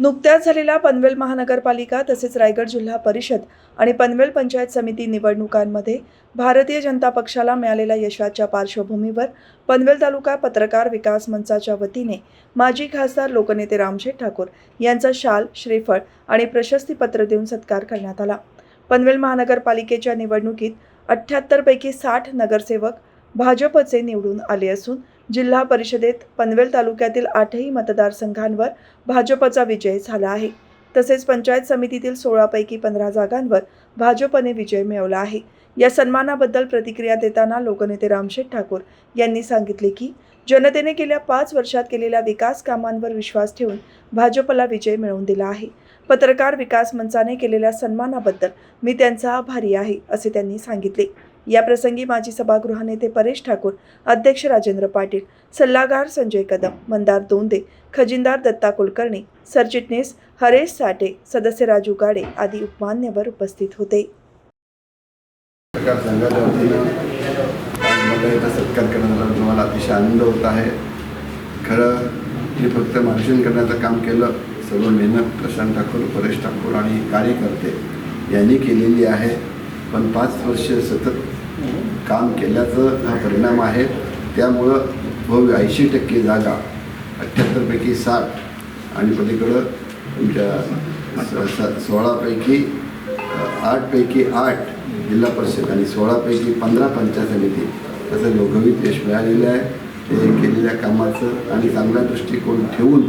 नुकत्याच झालेल्या पनवेल महानगरपालिका तसेच रायगड जिल्हा परिषद आणि पनवेल पंचायत समिती निवडणुकांमध्ये भारतीय जनता पक्षाला मिळालेल्या यशाच्या पार्श्वभूमीवर पनवेल तालुका पत्रकार विकास मंचाच्या वतीने माजी खासदार लोकनेते रामशेठ ठाकूर यांचा शाल, श्रीफळ आणि प्रशस्तीपत्र देऊन सत्कार करण्यात आला। पनवेल महानगरपालिकेच्या निवडणुकीत 78 पैकी 60 नगरसेवक भाजपचे निवडून आले असून जिल्हा परिषदेत पनवेल तालुक्यातील 8ही मतदारसंघांवर भाजपचा विजय झाला आहे। तसेच पंचायत समितीतील 16 पैकी 15 जागांवर भाजपने विजय मिळवला आहे। या सन्मानाबद्दल प्रतिक्रिया देताना लोकनेते रामशेठ ठाकूर यांनी सांगितले की जनतेने गेल्या 5 वर्षात केलेल्या विकास कामांवर विश्वास ठेवून भाजपला विजय मिळवून दिला आहे। पत्रकार विकास मंचाने केलेल्या सन्मानाबद्दल मी त्यांचा आभारी आहे, असे त्यांनी सांगितले। या प्रसंगी माजी सभागृह नेते परेश ठाकूर, अध्यक्ष राजेंद्र पाटील, सल्लागार संजय कदम, मंदार दोंदे, खजिनदार दत्ता कुलकर्णी, सरचिटणीस हरेश साठे, सदस्य राजू गाडे आदी मान्यवर उपस्थित होते। सत्कार करण्याचा तुम्हाला अतिशय आनंद होत आहे। खरं हे फक्त मार्गदर्शन करण्याचं काम केलं, सर्व मेहनत प्रशांत ठाकूर, परेश ठाकूर आणि कार्यकर्ते यांनी केलेली आहे। पण 5 वर्ष सतत काम केल्याचं हा परिणाम आहे। त्यामुळं 80% जागा 78 पैकी 60 आणि पलीकडं तुमच्या 16 पैकी 8 पैकी 8 जिल्हा परिषद आणि 16 पैकी 15 पंचायत समिती असं घवघवीत यश मिळालेलं आहे। ते केलेल्या कामाचं आणि चांगला दृष्टिकोन ठेवून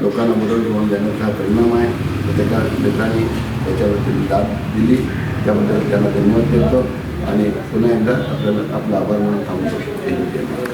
लोकांना मदत होऊन देण्याचा हा परिणाम आहे। त्याच्या मित्रांनी त्याच्यावरती दाद दिली, त्याबद्दल त्यांना धन्यवाद देतो आणि पुन्हा एकदा आपल्याला आपला आभार म्हणून थांबतो।